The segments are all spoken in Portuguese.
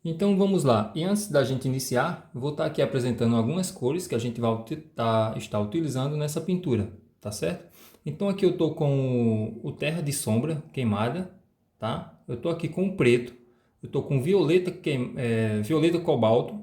Então vamos lá. E antes da gente iniciar, vou estar aqui apresentando algumas cores que a gente vai estar utilizando nessa pintura, tá certo? Então aqui eu estou com o terra de sombra queimada, tá? Eu estou aqui com o preto, eu estou com violeta, violeta cobalto,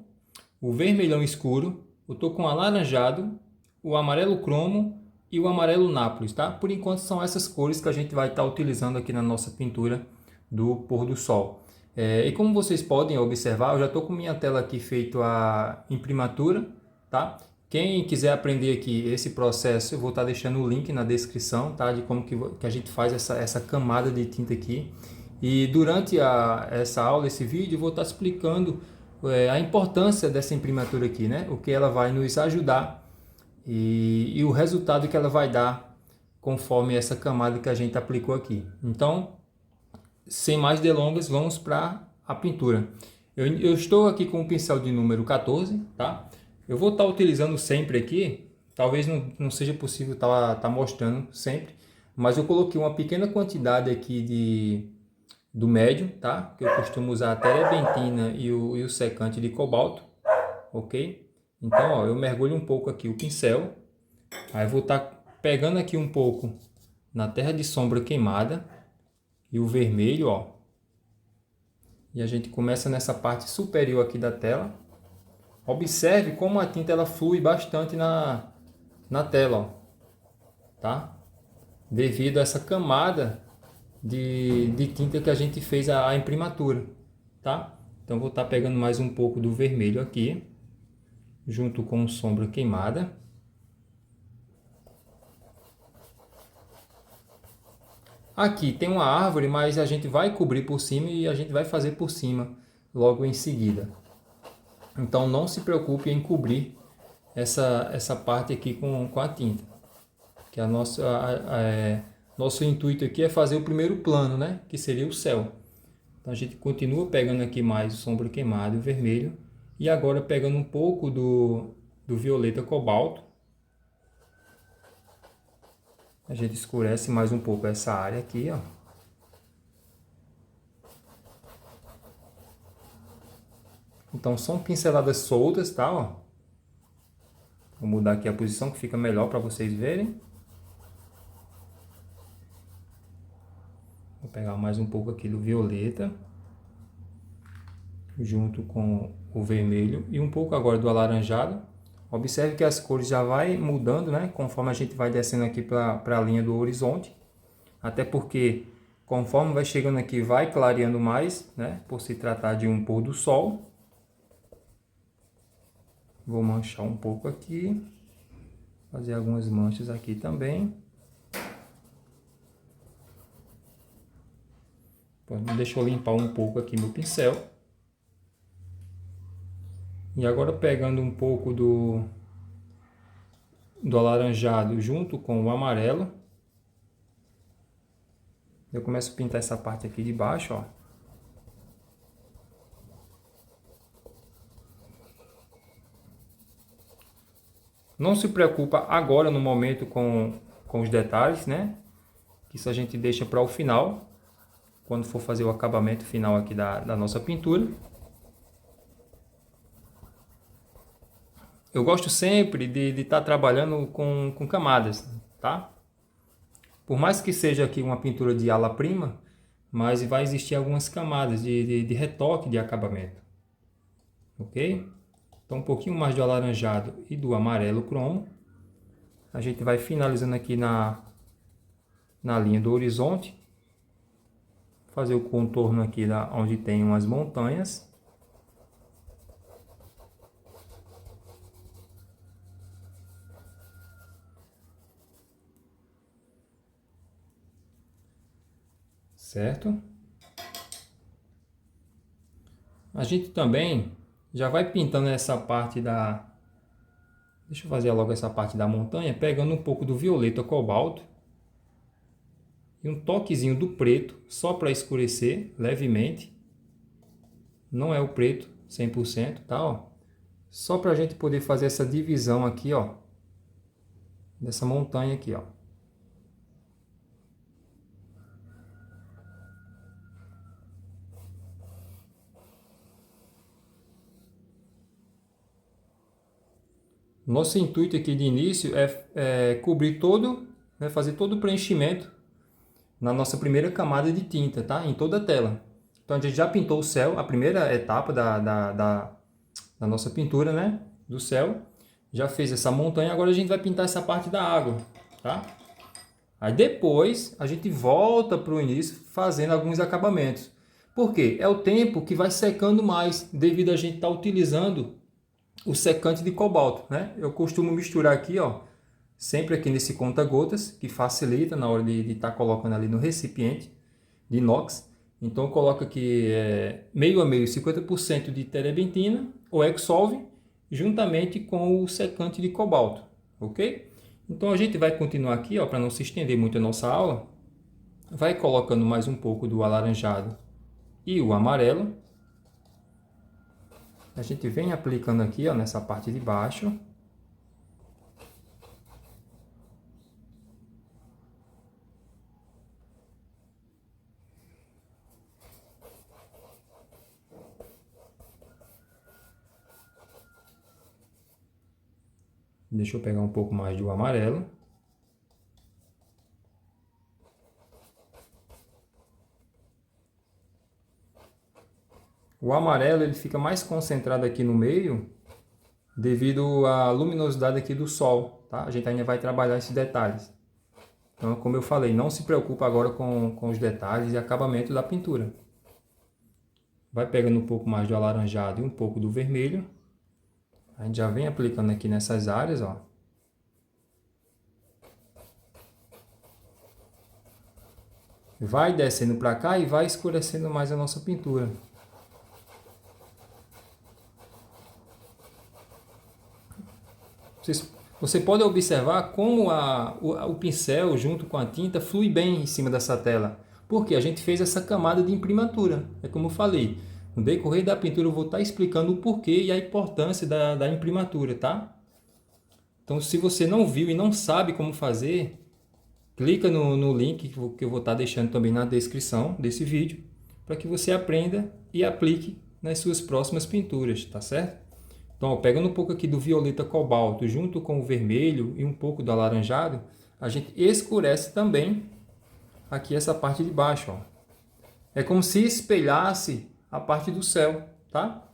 o vermelhão escuro, eu estou com alaranjado, o amarelo cromo e o amarelo nápoles, tá? Por enquanto são essas cores que a gente vai estar utilizando aqui na nossa pintura do pôr do sol. E como vocês podem observar, eu já estou com minha tela aqui feito a imprimatura, tá? Quem quiser aprender aqui esse processo, eu vou estar deixando o link na descrição, tá? De como que a gente faz essa camada de tinta aqui. E durante essa aula, esse vídeo, eu vou estar explicando a importância dessa imprimatura aqui, né? O que ela vai nos ajudar e o resultado que ela vai dar conforme essa camada que a gente aplicou aqui. Então, sem mais delongas, vamos para a pintura. Eu estou aqui com o pincel de número 14, tá? Eu vou estar utilizando sempre aqui, talvez não seja possível estar mostrando sempre, mas eu coloquei uma pequena quantidade aqui do médio, tá? Que eu costumo usar a terebentina e o secante de cobalto, ok? Então, ó, eu mergulho um pouco aqui o pincel, aí vou estar pegando aqui um pouco na terra de sombra queimada e o vermelho, ó. E a gente começa nessa parte superior aqui da tela. Observe como a tinta ela flui bastante na tela, ó, tá? Devido a essa camada de tinta que a gente fez a imprimatura, tá? Então vou estar pegando mais um pouco do vermelho aqui, junto com sombra queimada. Aqui tem uma árvore, mas a gente vai cobrir por cima e a gente vai fazer por cima logo em seguida. Então não se preocupe em cobrir essa parte aqui com a tinta. Que nosso intuito aqui é fazer o primeiro plano, né? Que seria o céu. Então a gente continua pegando aqui mais o sombra queimada e o vermelho. E agora pegando um pouco do violeta cobalto. A gente escurece mais um pouco essa área aqui, ó. Então são pinceladas soltas, tá? Ó. Vou mudar aqui a posição que fica melhor para vocês verem. Vou pegar mais um pouco aqui do violeta, junto com o vermelho e um pouco agora do alaranjado. Observe que as cores já vai mudando, né? Conforme a gente vai descendo aqui para a linha do horizonte. Até porque conforme vai chegando aqui vai clareando mais, né? Por se tratar de um pôr do sol. Vou manchar um pouco aqui. Fazer algumas manchas aqui também. Deixa eu limpar um pouco aqui meu pincel. E agora pegando um pouco do alaranjado junto com o amarelo. Eu começo a pintar essa parte aqui de baixo, ó. Não se preocupa agora no momento com os detalhes, né? Isso a gente deixa para o final, quando for fazer o acabamento final aqui da nossa pintura. Eu gosto sempre de estar trabalhando com camadas, tá? Por mais que seja aqui uma pintura de ala prima, mas vai existir algumas camadas de retoque de acabamento, ok? Então um pouquinho mais do alaranjado e do amarelo cromo. A gente vai finalizando aqui na linha do horizonte. Fazer o contorno aqui onde tem umas montanhas. Certo? A gente também já vai pintando essa parte da... Deixa eu fazer logo essa parte da montanha, pegando um pouco do violeta cobalto. E um toquezinho do preto, só para escurecer levemente. Não é o preto 100%, tá? Ó. Só para a gente poder fazer essa divisão aqui, ó. Dessa montanha aqui, ó. Nosso intuito aqui de início é cobrir todo, né, fazer todo o preenchimento na nossa primeira camada de tinta, tá? Em toda a tela. Então a gente já pintou o céu, a primeira etapa da nossa pintura, né? Do céu. Já fez essa montanha, agora a gente vai pintar essa parte da água, tá? Aí depois a gente volta para o início fazendo alguns acabamentos. Por quê? É o tempo que vai secando mais, devido a gente estar utilizando o secante de cobalto, né? Eu costumo misturar aqui, ó, sempre aqui nesse conta-gotas, que facilita na hora de estar colocando ali no recipiente de inox. Então eu coloco aqui meio a meio, 50% de terebentina ou Exsolve, juntamente com o secante de cobalto, ok? Então a gente vai continuar aqui, ó, para não se estender muito a nossa aula, vai colocando mais um pouco do alaranjado e o amarelo. A gente vem aplicando aqui, ó, nessa parte de baixo. Deixa eu pegar um pouco mais do amarelo. O amarelo ele fica mais concentrado aqui no meio, devido à luminosidade aqui do sol, tá? A gente ainda vai trabalhar esses detalhes. Então, como eu falei, não se preocupa agora com os detalhes e acabamento da pintura. Vai pegando um pouco mais do alaranjado e um pouco do vermelho. A gente já vem aplicando aqui nessas áreas, ó. Vai descendo para cá e vai escurecendo mais a nossa pintura. Você pode observar como o pincel junto com a tinta flui bem em cima dessa tela. Porque a gente fez essa camada de imprimatura. É como eu falei, no decorrer da pintura eu vou estar explicando o porquê e a importância da imprimatura, tá? Então se você não viu e não sabe como fazer, clica no link que eu vou estar deixando também na descrição desse vídeo, para que você aprenda e aplique nas suas próximas pinturas, tá certo? Então, ó, pegando um pouco aqui do violeta cobalto junto com o vermelho e um pouco do alaranjado, a gente escurece também aqui essa parte de baixo, ó. É como se espelhasse a parte do céu, tá?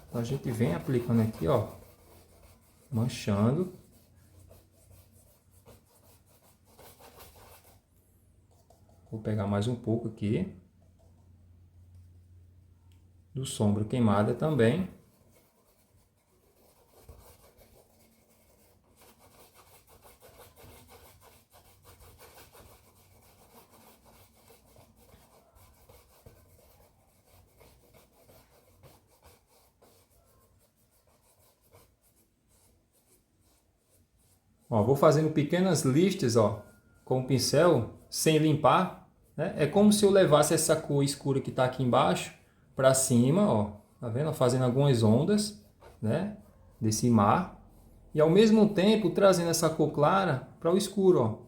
Então, a gente vem aplicando aqui, ó, manchando. Vou pegar mais um pouco aqui do sombra queimada também. Ó, vou fazendo pequenas listas, ó, com o pincel, sem limpar, né? É como se eu levasse essa cor escura que está aqui embaixo para cima, ó, tá vendo? Fazendo algumas ondas, né, desse mar, e ao mesmo tempo trazendo essa cor clara para o escuro, ó,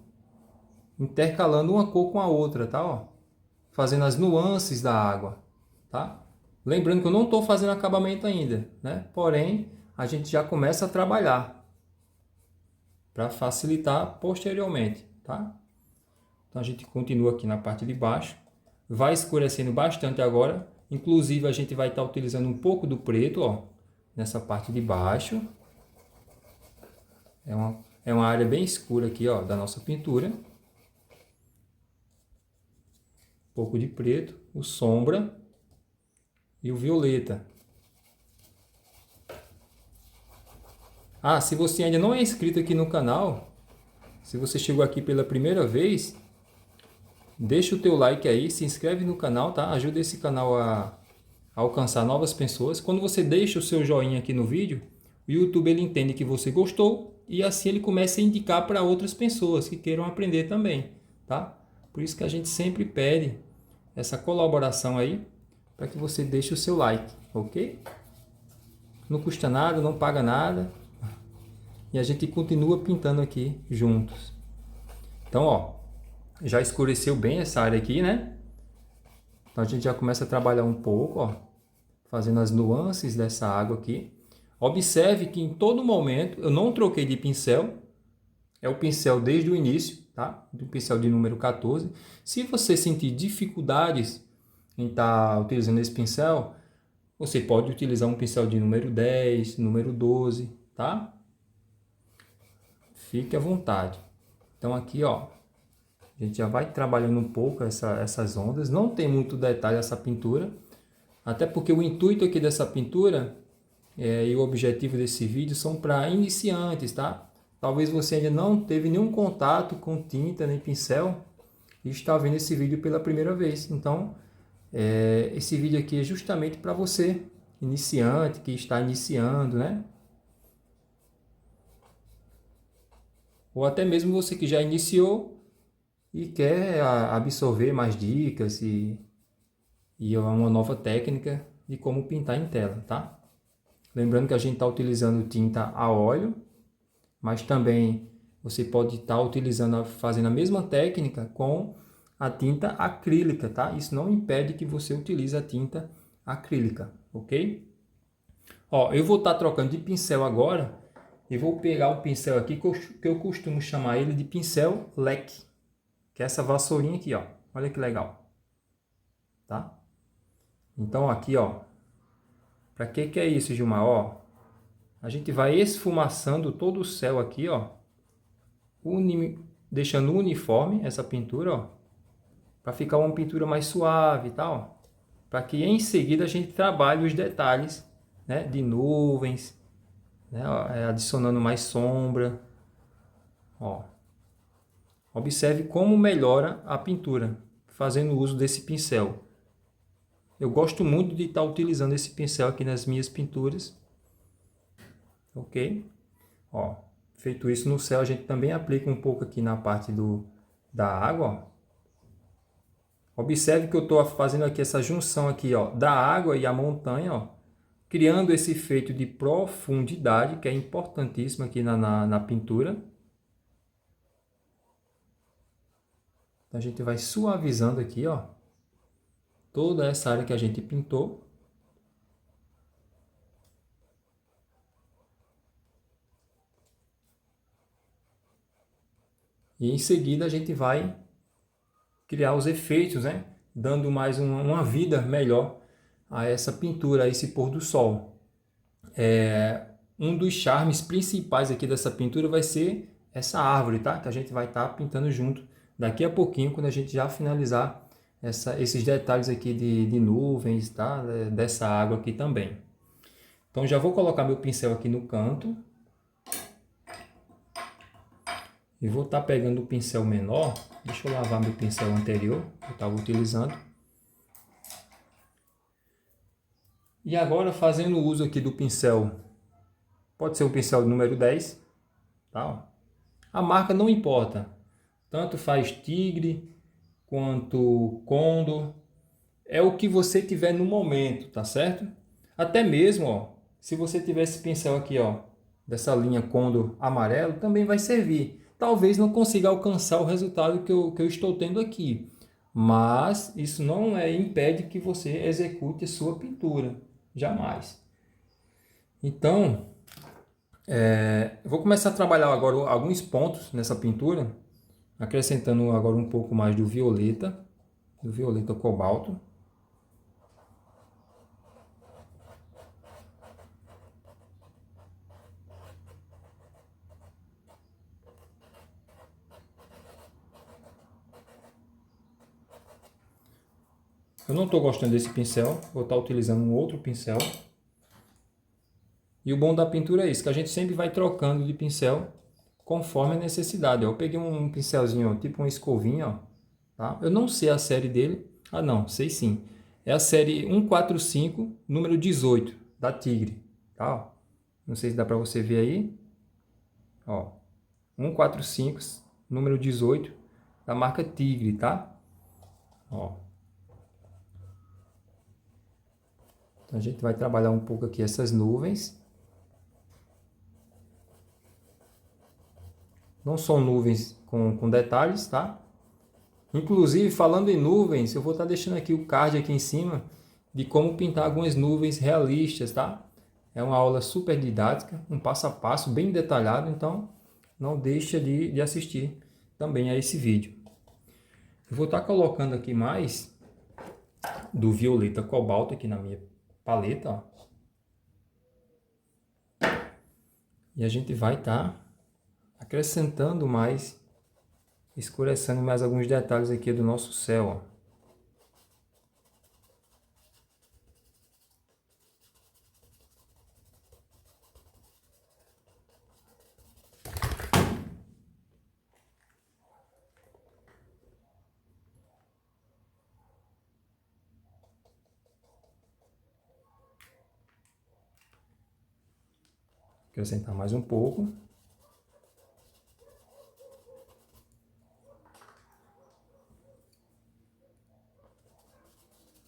intercalando uma cor com a outra, tá, ó, fazendo as nuances da água, tá? Lembrando que eu não estou fazendo acabamento ainda, né? Porém, a gente já começa a trabalhar para facilitar posteriormente, tá? Então a gente continua aqui na parte de baixo, vai escurecendo bastante agora, inclusive a gente vai estar utilizando um pouco do preto, ó, nessa parte de baixo. É uma área bem escura aqui, ó, da nossa pintura. Um pouco de preto, o sombra e o violeta. Ah, se você ainda não é inscrito aqui no canal, se você chegou aqui pela primeira vez, deixa o teu like aí, se inscreve no canal, tá? Ajuda esse canal a alcançar novas pessoas. Quando você deixa o seu joinha aqui no vídeo, o YouTube ele entende que você gostou e assim ele começa a indicar para outras pessoas que queiram aprender também, tá? Por isso que a gente sempre pede essa colaboração aí, para que você deixe o seu like, ok? Não custa nada, não paga nada. E a gente continua pintando aqui juntos. Então, ó, já escureceu bem essa área aqui, né? Então a gente já começa a trabalhar um pouco, ó, fazendo as nuances dessa água aqui. Observe que em todo momento eu não troquei de pincel, é o pincel desde o início, tá? Do pincel de número 14. Se você sentir dificuldades em estar utilizando esse pincel, você pode utilizar um pincel de número 10, número 12, tá? Fique à vontade. Então aqui, ó, a gente já vai trabalhando um pouco essas ondas. Não tem muito detalhe essa pintura, até porque o intuito aqui dessa pintura e o objetivo desse vídeo são para iniciantes, tá? Talvez você ainda não teve nenhum contato com tinta nem pincel e está vendo esse vídeo pela primeira vez. Então, esse vídeo aqui é justamente para você, iniciante, que está iniciando, né? Ou até mesmo você que já iniciou e quer absorver mais dicas e uma nova técnica de como pintar em tela, tá? Lembrando que a gente está utilizando tinta a óleo, mas também você pode estar utilizando, fazendo a mesma técnica com a tinta acrílica, tá? Isso não impede que você utilize a tinta acrílica, ok? Ó, eu vou estar trocando de pincel agora e vou pegar o pincel aqui que eu costumo chamar ele de pincel leque, que é essa vassourinha aqui, ó. Olha que legal, tá? Então aqui, ó, para que é isso, Gilmar? Ó, a gente vai esfumaçando todo o céu aqui, ó, deixando uniforme essa pintura, ó, para ficar uma pintura mais suave e tal, para que em seguida a gente trabalhe os detalhes, né, de nuvens, né, ó, adicionando mais sombra, ó. Observe como melhora a pintura fazendo uso desse pincel. Eu gosto muito de estar utilizando esse pincel aqui nas minhas pinturas, ok? Ó, feito isso no céu, a gente também aplica um pouco aqui na parte da água, ó. Observe que eu estou fazendo aqui essa junção aqui, ó, da água e a montanha, ó, criando esse efeito de profundidade, que é importantíssimo aqui na pintura. Então, a gente vai suavizando aqui, ó, toda essa área que a gente pintou. E em seguida a gente vai criar os efeitos, né? Dando mais uma vida melhor a essa pintura, a esse pôr do sol. Um dos charmes principais aqui dessa pintura vai ser essa árvore, tá? Que a gente vai estar pintando junto daqui a pouquinho, quando a gente já finalizar esses detalhes aqui de nuvens, tá? Dessa água aqui também. Então já vou colocar meu pincel aqui no canto. E vou estar pegando o pincel menor. Deixa eu lavar meu pincel anterior, que eu estava utilizando. E agora fazendo uso aqui do pincel, pode ser o pincel número 10, tá? A marca não importa, tanto faz tigre quanto condor, é o que você tiver no momento, tá certo? Até mesmo, ó, se você tiver esse pincel aqui, ó, dessa linha condor amarelo, também vai servir. Talvez não consiga alcançar o resultado que eu estou tendo aqui, mas isso não impede que você execute a sua pintura, jamais. Então, eu vou começar a trabalhar agora alguns pontos nessa pintura, acrescentando agora um pouco mais do violeta cobalto. Eu não estou gostando desse pincel, vou estar utilizando um outro pincel. E o bom da pintura é isso, que a gente sempre vai trocando de pincel conforme a necessidade. Eu peguei um pincelzinho, tipo uma escovinha, ó, tá? Eu não sei a série dele. Ah, não, sei sim. É a série 145, número 18, da Tigre, tá? Não sei se dá para você ver aí. Ó, 145, número 18, da marca Tigre, tá? Ó. Então a gente vai trabalhar um pouco aqui essas nuvens. Não são nuvens com detalhes, tá? Inclusive, falando em nuvens, eu vou estar deixando aqui o card aqui em cima de como pintar algumas nuvens realistas, tá? É uma aula super didática, um passo a passo bem detalhado, então não deixa de assistir também a esse vídeo. Eu vou estar colocando aqui mais do violeta cobalto aqui na minha paleta, ó. E a gente vai estar acrescentando mais, escurecendo mais alguns detalhes aqui do nosso céu, ó. Acrescentar mais um pouco.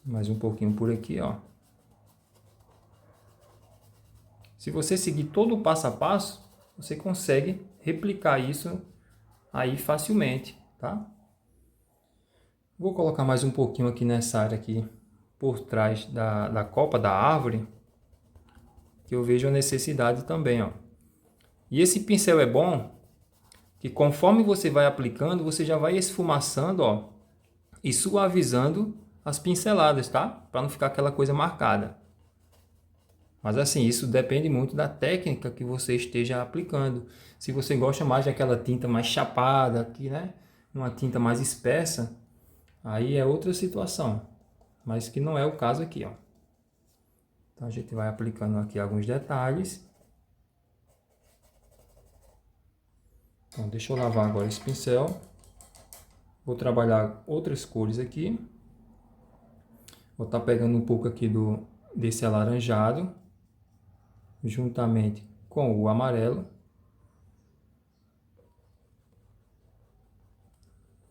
Mais um pouquinho por aqui, ó. Se você seguir todo o passo a passo, você consegue replicar isso aí facilmente, tá? Vou colocar mais um pouquinho aqui nessa área aqui, por trás da copa da árvore, que eu vejo a necessidade também, ó. E esse pincel é bom, que conforme você vai aplicando, você já vai esfumaçando, ó, e suavizando as pinceladas, tá? Para não ficar aquela coisa marcada. Mas assim, isso depende muito da técnica que você esteja aplicando. Se você gosta mais daquela tinta mais chapada aqui, né? Uma tinta mais espessa, aí é outra situação. Mas que não é o caso aqui, ó. Então a gente vai aplicando aqui alguns detalhes. Então deixa eu lavar agora esse pincel. Vou trabalhar outras cores aqui. Vou estar pegando um pouco aqui desse alaranjado, juntamente com o amarelo.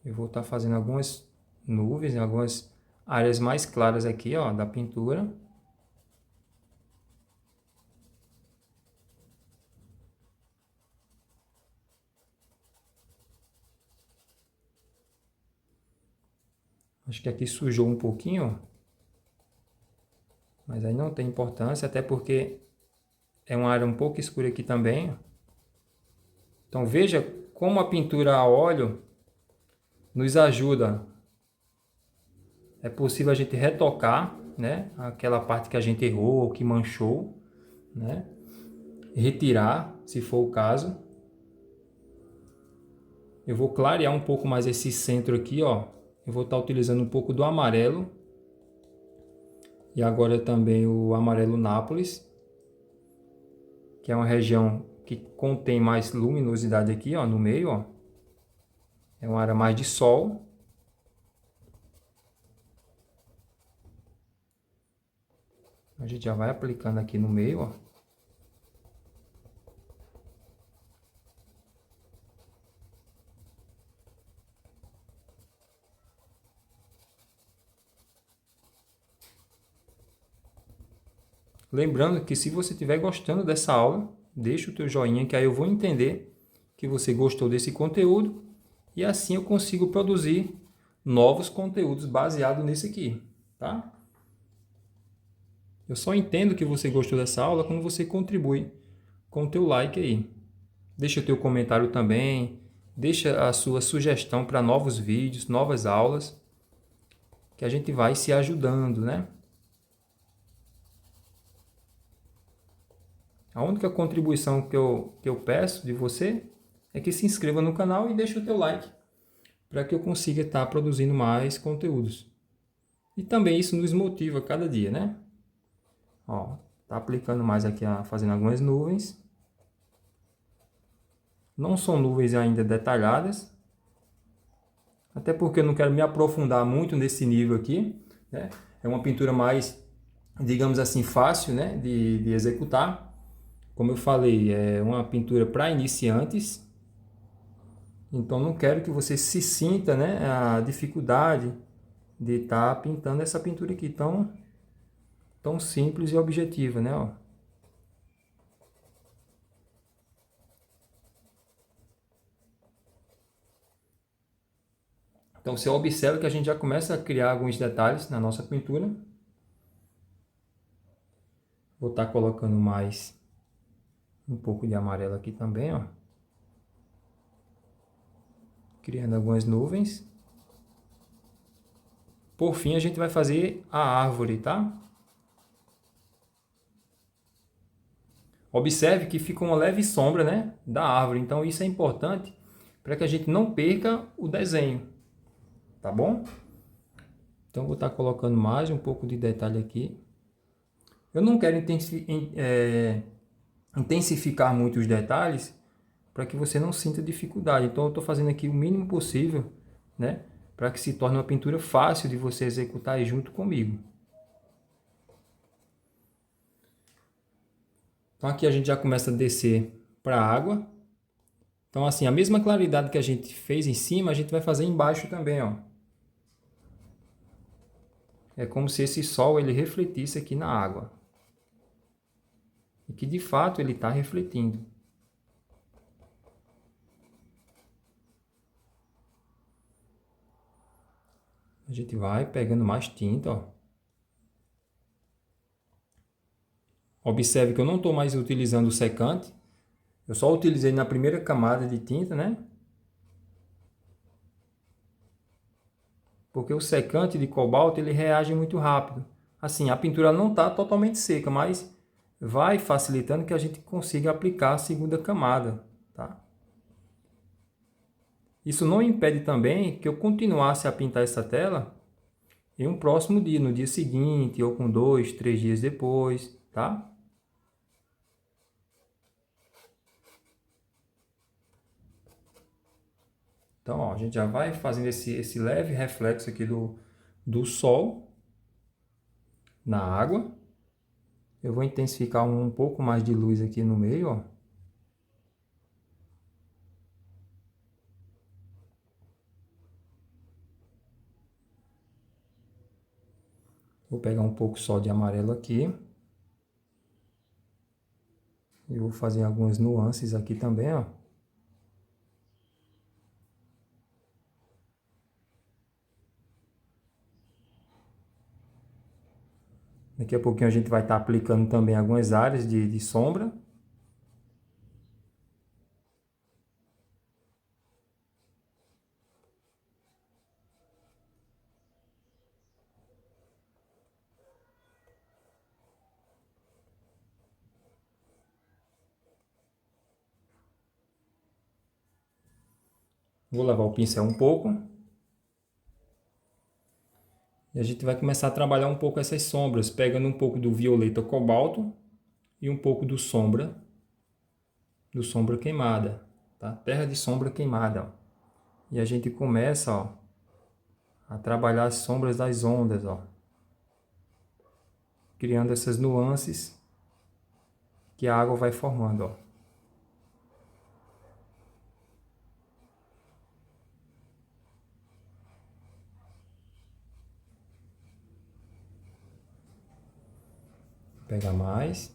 Eu vou estar fazendo algumas nuvens, algumas áreas mais claras aqui, ó, da pintura. Acho que aqui sujou um pouquinho, ó. Mas aí não tem importância, até porque é uma área um pouco escura aqui também, ó. Então veja como a pintura a óleo nos ajuda. É possível a gente retocar, né, aquela parte que a gente errou ou que manchou, né? Retirar, se for o caso. Eu vou clarear um pouco mais esse centro aqui, ó. Eu vou estar utilizando um pouco do amarelo. E agora também o amarelo Nápoles, que é uma região que contém mais luminosidade aqui, ó, no meio, ó. É uma área mais de sol. A gente já vai aplicando aqui no meio, ó. Lembrando que se você estiver gostando dessa aula, deixa o teu joinha que aí eu vou entender que você gostou desse conteúdo e assim eu consigo produzir novos conteúdos baseados nesse aqui, tá? Eu só entendo que você gostou dessa aula quando você contribui com o teu like aí. Deixa o teu comentário também, deixa a sua sugestão para novos vídeos, novas aulas, que a gente vai se ajudando, né? A única contribuição que eu peço de você é que se inscreva no canal e deixe o teu like, para que eu consiga estar produzindo mais conteúdos. E também isso nos motiva a cada dia, né? Ó, tá aplicando mais aqui, fazendo algumas nuvens. Não são nuvens ainda detalhadas, até porque eu não quero me aprofundar muito nesse nível aqui, né? É uma pintura mais, digamos assim, fácil, né, de executar. Como eu falei, é uma pintura para iniciantes, então não quero que você se sinta, né, a dificuldade de estar pintando essa pintura aqui tão simples e objetiva, né, ó. Então você observa que a gente já começa a criar alguns detalhes na nossa pintura. Vou estar colocando mais um pouco de amarelo aqui também, ó. Criando algumas nuvens. Por fim, a gente vai fazer a árvore, tá? Observe que fica uma leve sombra, né, da árvore. Então, isso é importante para que a gente não perca o desenho, tá bom? Então, vou estar colocando mais um pouco de detalhe aqui. Eu não quero intensificar muito os detalhes para que você não sinta dificuldade. Então, eu estou fazendo aqui o mínimo possível, né, para que se torne uma pintura fácil de você executar aí junto comigo. Então, aqui a gente já começa a descer para a água. Então, assim, a mesma claridade que a gente fez em cima, a gente vai fazer embaixo também, ó. É como se esse sol ele refletisse aqui na água. E que de fato ele está refletindo. A gente vai pegando mais tinta, ó. Observe que eu não estou mais utilizando o secante. Eu só utilizei na primeira camada de tinta, né? Porque o secante de cobalto ele reage muito rápido. Assim, a pintura não está totalmente seca, mas vai facilitando que a gente consiga aplicar a segunda camada, tá? Isso não impede também que eu continuasse a pintar essa tela em um próximo dia, no dia seguinte, ou com 2, 3 dias depois, tá? Então, ó, a gente já vai fazendo esse leve reflexo aqui do sol na água. Eu vou intensificar um pouco mais de luz aqui no meio, ó. Vou pegar um pouco só de amarelo aqui. E vou fazer algumas nuances aqui também, ó. Daqui a pouquinho a gente vai estar aplicando também algumas áreas de sombra. Vou lavar o pincel um pouco. E a gente vai começar a trabalhar um pouco essas sombras, pegando um pouco do violeta cobalto e um pouco do sombra queimada, tá? Terra de sombra queimada, ó. E a gente começa, ó, a trabalhar as sombras das ondas, ó, criando essas nuances que a água vai formando, ó. Vou pegar mais.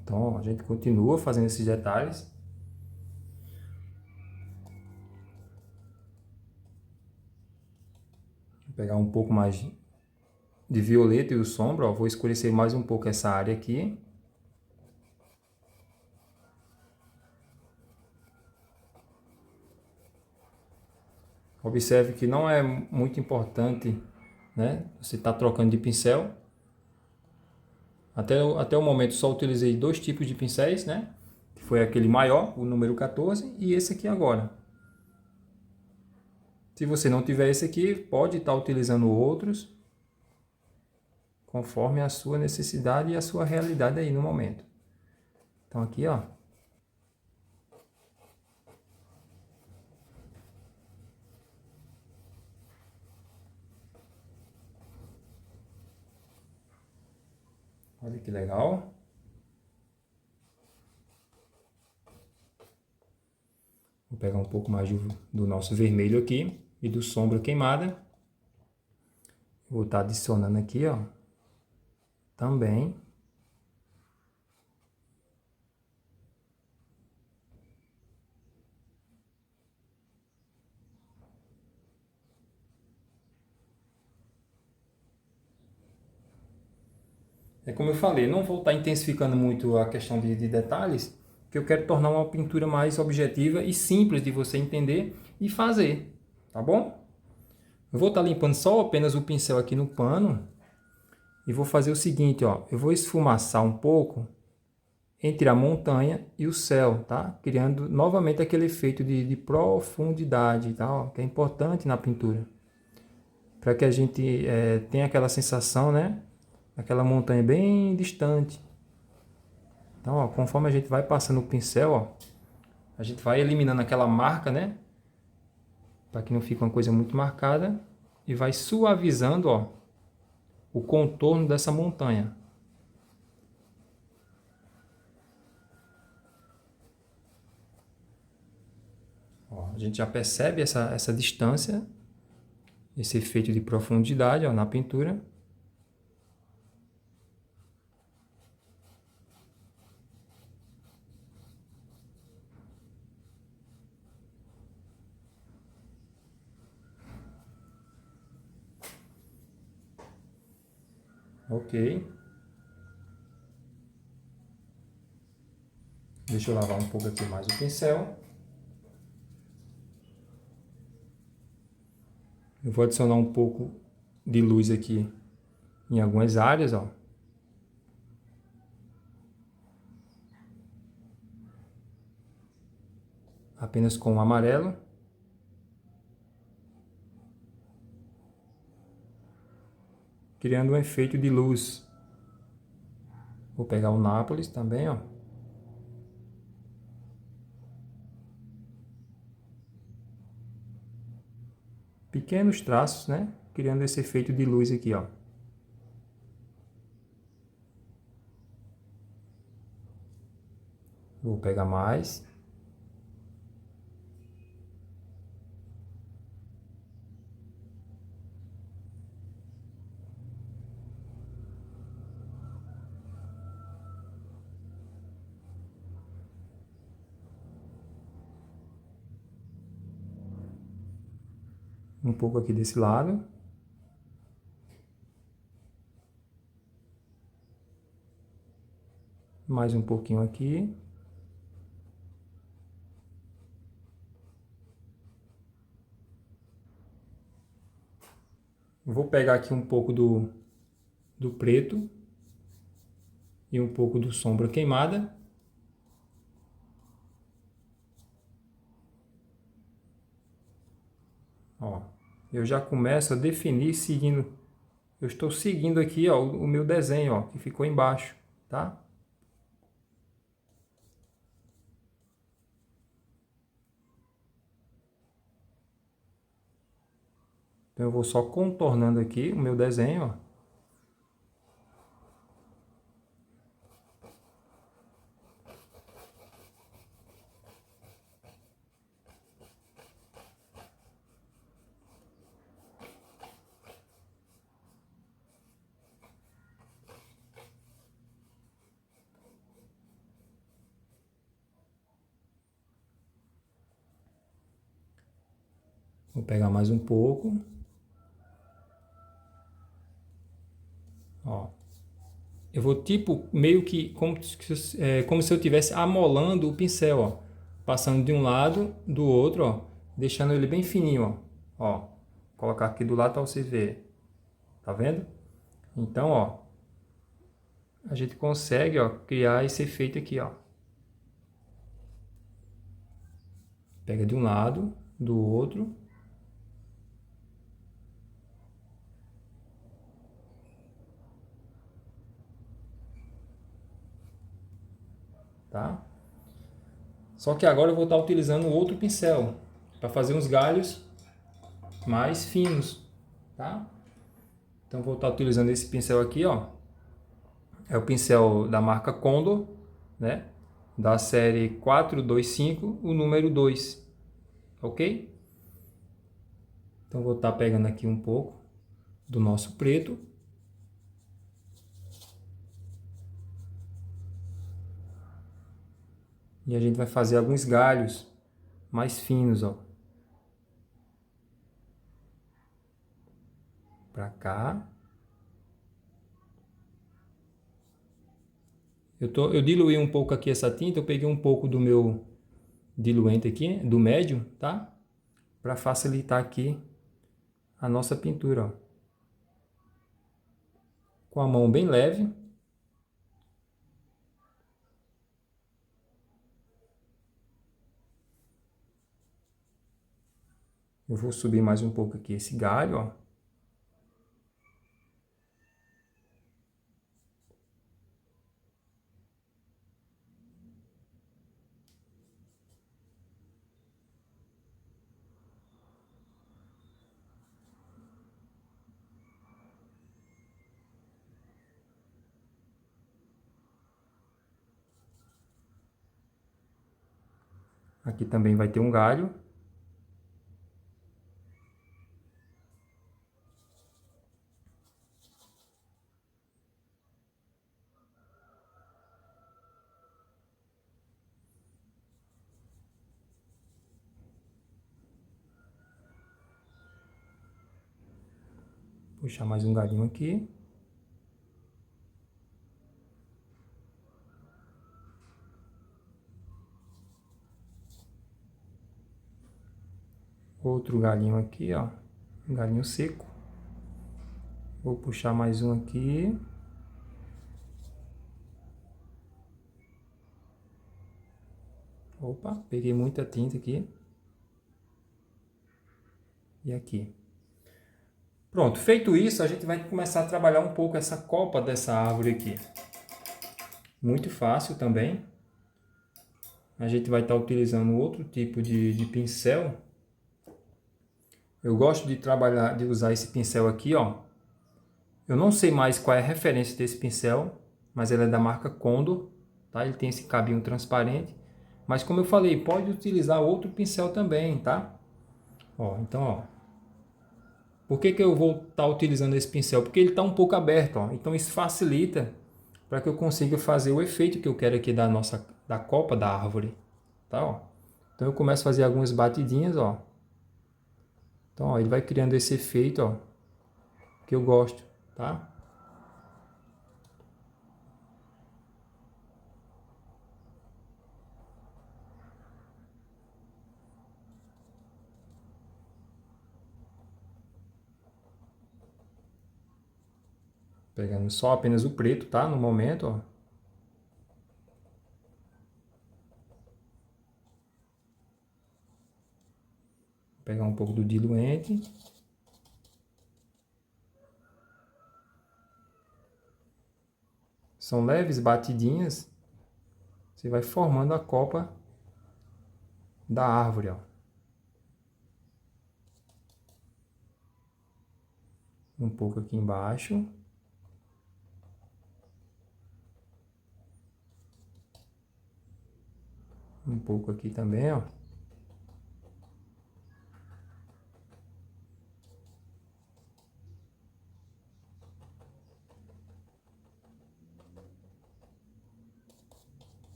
Então, ó, a gente continua fazendo esses detalhes. Vou pegar um pouco mais de violeta e o sombra, ó, vou escurecer mais um pouco essa área aqui. Observe que não é muito importante, né, você está trocando de pincel. Até o momento só utilizei dois tipos de pincéis, né? Que foi aquele maior, o número 14, e esse aqui agora. Se você não tiver esse aqui, pode estar utilizando outros, conforme a sua necessidade e a sua realidade aí no momento. Então aqui, ó, Olha que legal. Vou pegar um pouco mais do nosso vermelho aqui e do sombra queimada. Vou estar adicionando aqui, ó, também. É como eu falei, não vou estar intensificando muito a questão de detalhes, porque eu quero tornar uma pintura mais objetiva e simples de você entender e fazer, tá bom? Eu vou estar limpando só apenas o pincel aqui no pano e vou fazer o seguinte, ó, eu vou esfumaçar um pouco entre a montanha e o céu, tá? Criando novamente aquele efeito de profundidade, tá? Ó, que é importante na pintura, para que a gente tenha aquela sensação, né? Aquela montanha bem distante. Então, ó, conforme a gente vai passando o pincel, ó, a gente vai eliminando aquela marca, né? Para que não fique uma coisa muito marcada e vai suavizando, ó, o contorno dessa montanha. Ó, a gente já percebe essa distância, esse efeito de profundidade, ó, na pintura. Ok. Deixa eu lavar um pouco aqui mais o pincel. Eu vou adicionar um pouco de luz aqui em algumas áreas, ó. Apenas com o amarelo. Criando um efeito de luz. Vou pegar o Nápoles também, ó. Pequenos traços, né? Criando esse efeito de luz aqui, ó. Vou pegar mais. Um pouco aqui desse lado. Mais um pouquinho aqui. Vou pegar aqui um pouco do preto e um pouco do sombra queimada. Ó, eu já começo a definir seguindo. Eu estou seguindo aqui, ó, o meu desenho, ó, que ficou embaixo, tá? Então eu vou só contornando aqui o meu desenho, ó. Vou pegar mais um pouco. Ó. Eu vou tipo meio que como se eu estivesse amolando o pincel, ó. Passando de um lado, do outro, ó. Deixando ele bem fininho, ó. Ó. Vou colocar aqui do lado para vocês verem. Tá vendo? Então, ó. A gente consegue, ó, criar esse efeito aqui, ó. Pega de um lado, do outro. Tá? Só que agora eu vou estar utilizando outro pincel para fazer uns galhos mais finos, tá? Então vou estar utilizando esse pincel aqui, ó, É o pincel da marca Condor, né? Da série 425, o número 2, ok? Então vou estar pegando aqui um pouco do nosso preto. E a gente vai fazer alguns galhos mais finos, ó. Pra cá. Eu diluí um pouco aqui essa tinta, eu peguei um pouco do meu diluente aqui, do médio, tá? Para facilitar aqui a nossa pintura, ó. Com a mão bem leve. Eu vou subir mais um pouco aqui esse galho, ó. Aqui também vai ter um galho. Puxar mais um galhinho aqui. Outro galinho aqui, ó. Um galinho seco. Vou puxar mais um aqui. Opa, peguei muita tinta aqui. E aqui. Pronto, feito isso, a gente vai começar a trabalhar um pouco essa copa dessa árvore aqui. Muito fácil também. A gente vai estar utilizando outro tipo de pincel. Eu gosto de trabalhar, de usar esse pincel aqui, ó. Eu não sei mais qual é a referência desse pincel, mas ele é da marca Condor, tá? Ele tem esse cabinho transparente. Mas como eu falei, pode utilizar outro pincel também, tá? Ó, então, ó. Por que eu vou estar utilizando esse pincel? Porque ele está um pouco aberto, ó. Então isso facilita para que eu consiga fazer o efeito que eu quero aqui da copa da árvore, tá? Ó. Então eu começo a fazer algumas batidinhas, ó. Então, ó, ele vai criando esse efeito, ó, que eu gosto, tá? Pegando só apenas o preto, tá? No momento, ó. Vou pegar um pouco do diluente. São leves batidinhas. Você vai formando a copa da árvore, ó. Um pouco aqui embaixo. Um pouco aqui também, ó.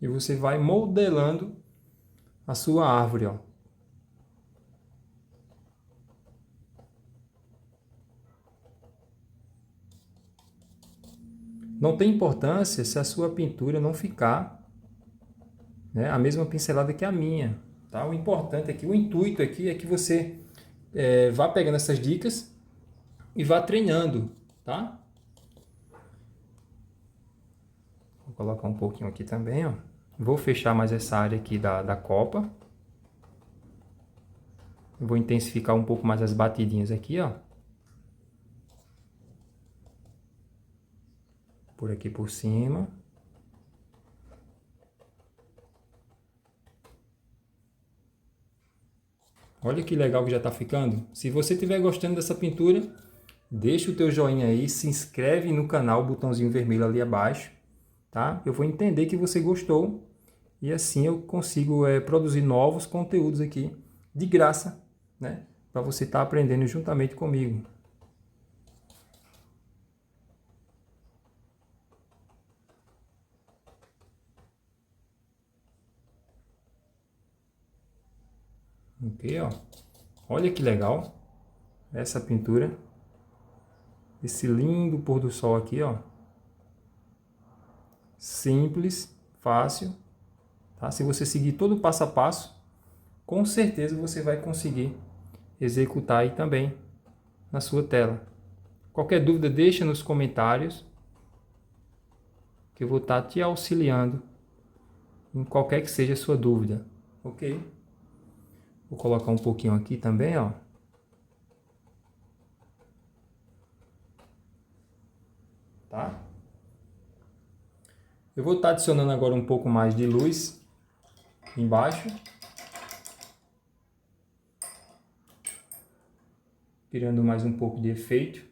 E você vai modelando a sua árvore, ó. Não tem importância se a sua pintura não ficar, né, a mesma pincelada que a minha, tá? O importante aqui, o intuito aqui é que você vá pegando essas dicas e vá treinando, tá? Vou colocar um pouquinho aqui também, ó. Vou fechar mais essa área aqui da copa. Vou intensificar um pouco mais as batidinhas aqui, ó. Por aqui por cima. Olha que legal que já está ficando. Se você estiver gostando dessa pintura, deixa o teu joinha aí, se inscreve no canal, o botãozinho vermelho ali abaixo, tá? Eu vou entender que você gostou e assim eu consigo produzir novos conteúdos aqui de graça, né? Para você estar aprendendo juntamente comigo. Ok, ó. Olha que legal essa pintura. Esse lindo pôr do sol aqui, ó. Simples, fácil, tá? Se você seguir todo o passo a passo, com certeza você vai conseguir executar aí também na sua tela. Qualquer dúvida, deixa nos comentários, que eu vou estar te auxiliando em qualquer que seja a sua dúvida, ok? Vou colocar um pouquinho aqui também, ó. Tá? Eu vou estar adicionando agora um pouco mais de luz embaixo. Criando mais um pouco de efeito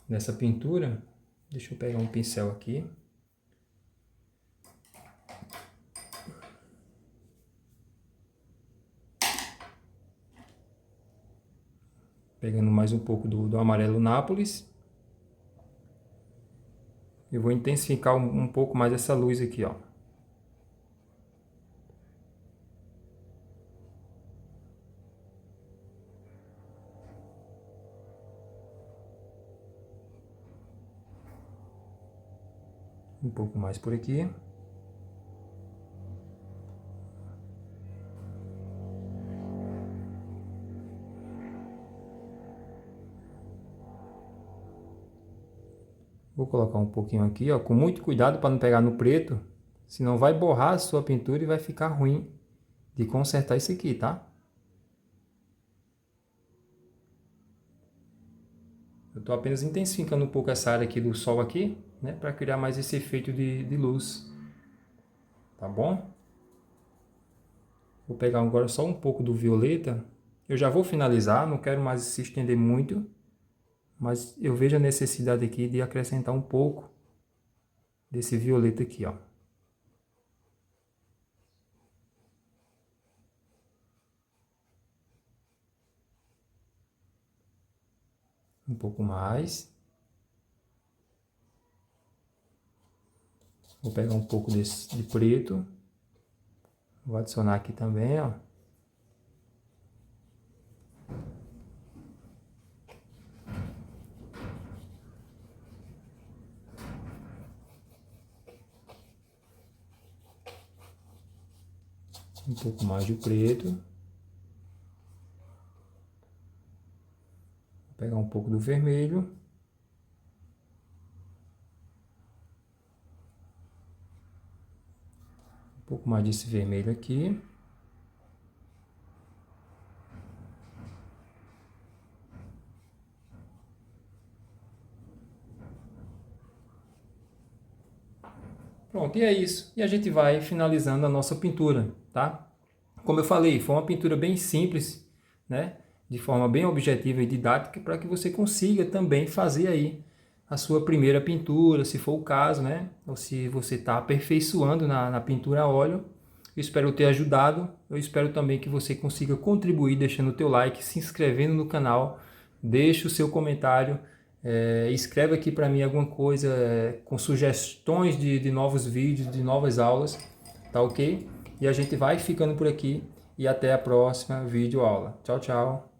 nessa pintura. Deixa eu pegar um pincel aqui. Pegando mais um pouco do amarelo Nápoles. Eu vou intensificar um pouco mais essa luz aqui, ó. Um pouco mais por aqui. Vou colocar um pouquinho aqui, ó, com muito cuidado para não pegar no preto, senão vai borrar a sua pintura e vai ficar ruim de consertar isso aqui, tá? Eu estou apenas intensificando um pouco essa área aqui do sol aqui, né, para criar mais esse efeito de luz, tá bom? Vou pegar agora só um pouco do violeta. Eu já vou finalizar, não quero mais se estender muito, mas eu vejo a necessidade aqui de acrescentar um pouco desse violeta aqui, ó. Um pouco mais. Vou pegar um pouco desse de preto. Vou adicionar aqui também, ó. Um pouco mais de preto. Vou pegar um pouco do vermelho. Um pouco mais desse vermelho aqui. Pronto, e é isso. E a gente vai finalizando a nossa pintura, tá? Como eu falei, foi uma pintura bem simples, né? De forma bem objetiva e didática, para que você consiga também fazer aí a sua primeira pintura, se for o caso, né? Ou se você está aperfeiçoando na pintura a óleo. Eu espero ter ajudado. Eu espero também que você consiga contribuir deixando o teu like, se inscrevendo no canal, deixe o seu comentário, escreve aqui para mim alguma coisa com sugestões de novos vídeos, de novas aulas, tá ok? E a gente vai ficando por aqui e até a próxima vídeo aula. Tchau, tchau!